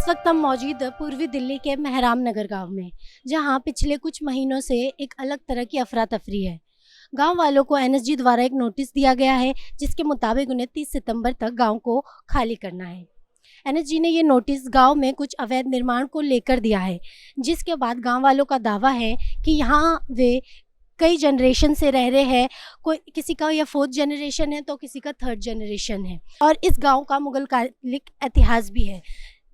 वक्त हम मौजूद पूर्वी दिल्ली के मेहराम नगर गांव में, जहां पिछले कुछ महीनों से एक अलग तरह की अफरा तफरी है। गांव वालों को एनएसजी द्वारा एक नोटिस दिया गया है, जिसके मुताबिक उन्हें 30 सितंबर तक गांव को खाली करना है। एनएसजी ने ये नोटिस गांव में कुछ अवैध निर्माण को लेकर दिया है, जिसके बाद गांव वालों का दावा है कि यहां वे कई जनरेशन से रह रहे हैं। कोई किसी का या 4th जनरेशन है तो किसी का 3rd जनरेशन है, और इस गांव का मुगल कालिक इतिहास भी है,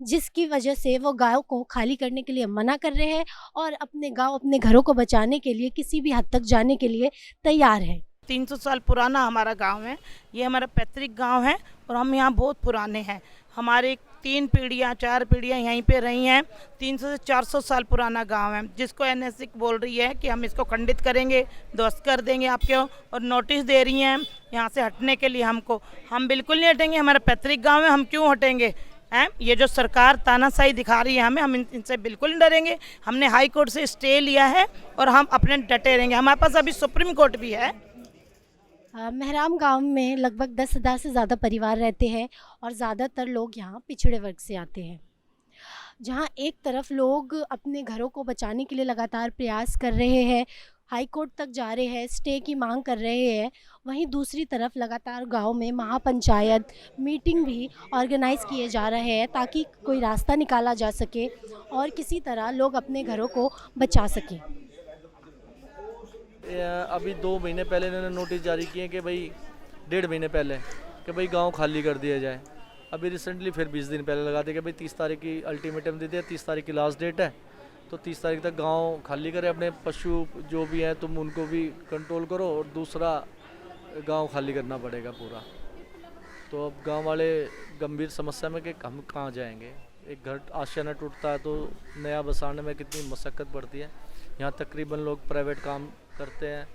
जिसकी वजह से वो गांव को खाली करने के लिए मना कर रहे हैं और अपने गांव, अपने घरों को बचाने के लिए किसी भी हद तक जाने के लिए तैयार है। 300 साल पुराना हमारा गांव है। ये हमारा पैतृक गांव है और हम यहाँ बहुत पुराने हैं। हमारे 3 पीढ़ियाँ 4 पीढ़ियाँ यहीं पे रही हैं। 300 से 400 साल पुराना गांव है, जिसको एनएसजी बोल रही है कि हम इसको खंडित करेंगे, ध्वस्त कर देंगे आपके, और नोटिस दे रही हैं यहाँ से हटने के लिए हमको। हम बिल्कुल नहीं हटेंगे। हमारा पैतृक गाँव है, हम क्यों हटेंगे हैं? ये जो सरकार तानाशाही दिखा रही है हमें, हम इनसे बिल्कुल नहीं डरेंगे। हमने हाई कोर्ट से स्टे लिया है और हम अपने डटे रहेंगे। हमारे पास अभी सुप्रीम कोर्ट भी है। मेहराम गांव में लगभग 10,000 से ज़्यादा परिवार रहते हैं और ज़्यादातर लोग यहाँ पिछड़े वर्ग से आते हैं। जहाँ एक तरफ लोग अपने घरों को बचाने के लिए लगातार प्रयास कर रहे हैं, हाई कोर्ट तक जा रहे हैं, स्टे की मांग कर रहे हैं, वहीं दूसरी तरफ लगातार गांव में महापंचायत मीटिंग भी ऑर्गेनाइज़ किए जा रहे हैं, ताकि कोई रास्ता निकाला जा सके और किसी तरह लोग अपने घरों को बचा सकें। अभी 2 महीने पहले इन्होंने नोटिस जारी किए कि भाई 1.5 महीने पहले कि भाई गांव खाली कर दिया जाए। अभी रिसेंटली फिर 20 दिन पहले लगा दिया कि भाई 30 तारीख की अल्टीमेटम दे दिया, 30 तारीख की लास्ट डेट है, तो 30 तारीख तक गांव खाली करें। अपने पशु जो भी हैं तुम उनको भी कंट्रोल करो, और दूसरा गांव खाली करना पड़ेगा पूरा। तो अब गांव वाले गंभीर समस्या में कि हम कहाँ जाएंगे। एक घर आशियाना टूटता है तो नया बसाने में कितनी मशक्क़त पड़ती है। यहाँ तकरीबन लोग प्राइवेट काम करते हैं,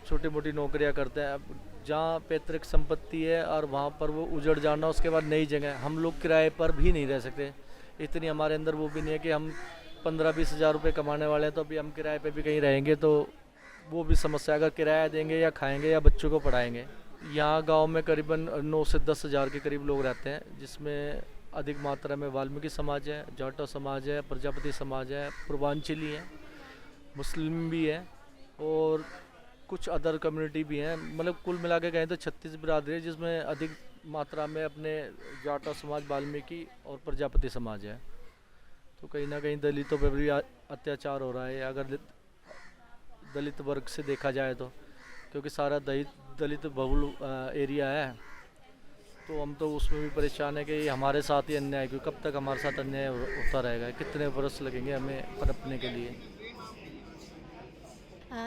छोटी मोटी नौकरियाँ करते हैं। अब जहाँ पैतृक संपत्ति है और वहाँ पर वो उजड़ जाना, उसके बाद नई जगह, हम लोग किराए पर भी नहीं रह सकते। इतनी हमारे अंदर वो भी नहीं है कि हम 15-20 हज़ार रुपये कमाने वाले हैं तो अभी हम किराए पे भी कहीं रहेंगे, तो वो भी समस्या। अगर किराया देंगे या खाएंगे या बच्चों को पढ़ाएंगे। यहाँ गांव में करीबन 9 से 10 हज़ार के करीब लोग रहते हैं, जिसमें अधिक मात्रा में वाल्मीकि समाज है, जाटो समाज है, प्रजापति समाज है, पूर्वांचली है, मुस्लिम भी है और कुछ अदर कम्युनिटी भी हैं। मतलब कुल मिला के कहें तो 36 बिरादरी है, जिसमें अधिक मात्रा में अपने जाटो समाज, वाल्मीकि और प्रजापति समाज है। तो कहीं ना कहीं दलितों पर भी अत्याचार हो रहा है, अगर दलित वर्ग से देखा जाए तो, क्योंकि सारा दलित बहुल एरिया है। तो हम तो उसमें भी परेशान है कि हमारे साथ ही अन्याय, क्योंकि कब तक हमारे साथ अन्याय होता रहेगा, कितने वर्ष लगेंगे हमें पनपने के लिए।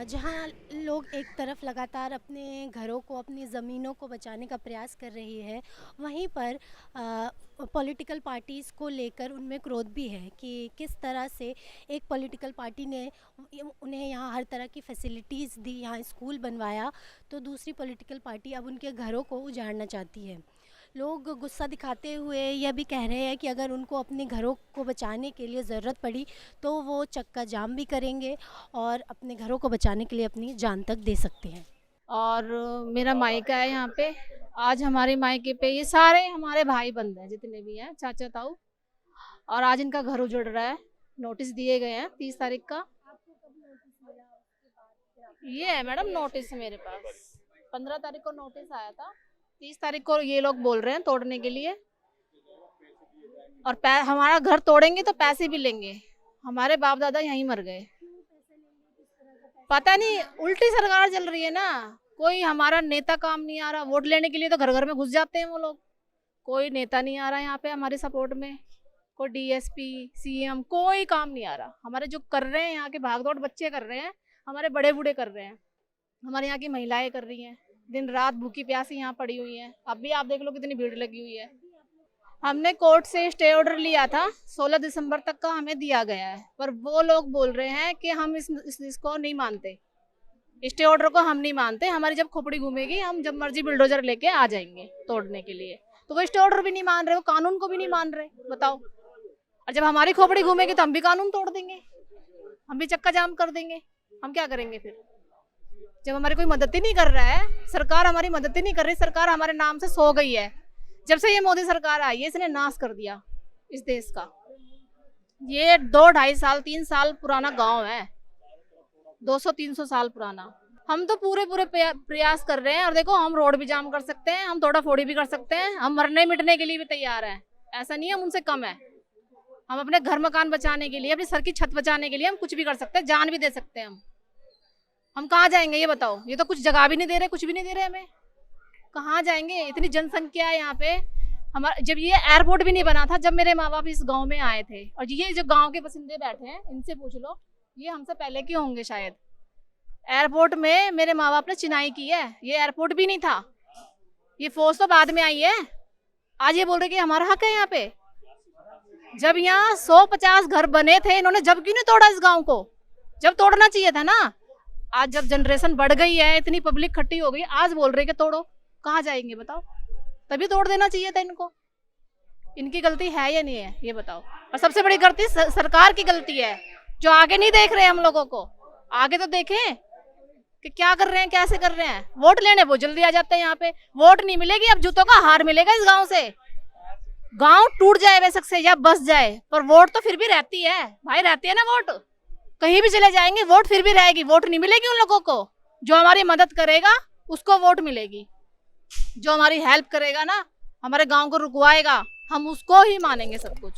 जहाँ लोग एक तरफ लगातार अपने घरों को, अपनी ज़मीनों को बचाने का प्रयास कर रही है, वहीं पर पॉलिटिकल पार्टीज़ को लेकर उनमें क्रोध भी है कि किस तरह से एक पॉलिटिकल पार्टी ने उन्हें यहाँ हर तरह की फैसिलिटीज़ दी, यहाँ स्कूल बनवाया, तो दूसरी पॉलिटिकल पार्टी अब उनके घरों को उजाड़ना चाहती है। लोग गुस्सा दिखाते हुए यह भी कह रहे हैं कि अगर उनको अपने घरों को बचाने के लिए ज़रूरत पड़ी तो वो चक्का जाम भी करेंगे और अपने घरों को बचाने के लिए अपनी जान तक दे सकते हैं। और मेरा मायका है यहाँ पे। आज हमारे मायके पे ये सारे हमारे भाई बंधु हैं, जितने भी हैं, चाचा ताऊ, और आज इनका घर उजड़ रहा है। नोटिस दिए गए हैं 30 तारीख का। ये है मैडम नोटिस मेरे पास, 15 तारीख को नोटिस आया था, 30 तारीख को ये लोग बोल रहे हैं तोड़ने के लिए। और हमारा घर तोड़ेंगे तो पैसे भी लेंगे। हमारे बाप दादा यहीं मर गए। पता नहीं, उल्टी सरकार चल रही है ना। कोई हमारा नेता काम नहीं आ रहा। वोट लेने के लिए तो घर घर में घुस जाते हैं वो लोग। कोई नेता नहीं आ रहा यहाँ पे हमारे सपोर्ट में, कोई डीएसपी, सीएम, कोई काम नहीं आ रहा। हमारे जो कर रहे हैं यहाँ के भागदौड़ बच्चे कर रहे हैं, हमारे बड़े बूढ़े कर रहे हैं, हमारे यहाँ की महिलाएं कर रही हैं, दिन रात भूखी प्यासी यहाँ पड़ी हुई है। अब भी आप देख लो कितनी भीड़ लगी हुई है। हमने कोर्ट से स्टे ऑर्डर लिया था, 16 दिसंबर तक का हमें दिया गया है, पर वो लोग बोल रहे हैं कि हम इसको नहीं मानते, स्टे ऑर्डर को हम नहीं मानते। हमारी जब खोपड़ी घूमेगी, हम जब मर्जी बुलडोजर लेके आ जाएंगे तोड़ने के लिए। तो वो स्टे ऑर्डर भी नहीं मान रहे, वो कानून को भी नहीं मान रहे, बताओ। और जब हमारी खोपड़ी घूमेगी तो हम भी कानून तोड़ देंगे, हम भी चक्का जाम कर देंगे। हम क्या करेंगे फिर, जब हमारी कोई मदद ही नहीं कर रहा है? सरकार हमारी मदद ही नहीं कर रही। सरकार हमारे नाम से सो गई है। जब से ये मोदी सरकार आई है, इसने नाश कर दिया इस देश का। ये 2-2.5 साल 3 साल पुराना गांव है, 200-300 साल पुराना। हम तो पूरे प्रयास कर रहे हैं, और देखो हम रोड भी जाम कर सकते हैं, हम तोड़ा फोड़ी भी कर सकते हैं, हम मरने मिटने के लिए भी तैयार हैं। ऐसा नहीं है हम उनसे कम है। हम अपने घर मकान बचाने के लिए, अपनी सर की छत बचाने के लिए हम कुछ भी कर सकते हैं, जान भी दे सकते हैं। हम कहाँ जाएंगे ये बताओ? ये तो कुछ जगह भी नहीं दे रहे, कुछ भी नहीं दे रहे हमें। कहाँ जाएंगे? इतनी जनसंख्या है यहाँ पे। हमारा जब ये एयरपोर्ट भी नहीं बना था, जब मेरे माँ बाप इस गांव में आए थे, और ये जो गांव के बसिंदे बैठे हैं इनसे पूछ लो, ये हमसे पहले के होंगे शायद। एयरपोर्ट में मेरे माँ बाप ने चिनाई की है, ये एयरपोर्ट भी नहीं था। ये फौज तो बाद में आई है। आज ये बोल रहे कि हमारा हक है यहाँ पे। जब यहाँ 150 घर बने थे, इन्होंने जब क्यों नहीं तोड़ा इस गांव को? जब तोड़ना चाहिए था ना। आज जब जनरेशन बढ़ गई है, इतनी पब्लिक इकट्ठी हो गई, आज बोल रहे कि तोड़ो। कहाँ जाएंगे बताओ? तभी तोड़ देना चाहिए था इनको। इनकी गलती है या नहीं है ये बताओ? और सबसे बड़ी गलती सरकार की गलती है, जो आगे नहीं देख रहे हम लोगों को। आगे तो देखें कि क्या कर रहे हैं, कैसे कर रहे हैं। वोट लेने वो जल्दी आ जाते हैं यहाँ पे। वोट नहीं मिलेगी, अब जूतों का हार मिलेगा इस गांव से। गांव टूट जाए बेशक से या बस जाए, पर वोट तो फिर भी रहती है भाई, रहती है ना वोट। कहीं भी चले जाएंगे वोट फिर भी रहेगी। वोट नहीं मिलेगी उन लोगों को। जो हमारी मदद करेगा उसको वोट मिलेगी, जो हमारी हेल्प करेगा ना, हमारे गांव को रुकवाएगा, हम उसको ही मानेंगे सब कुछ।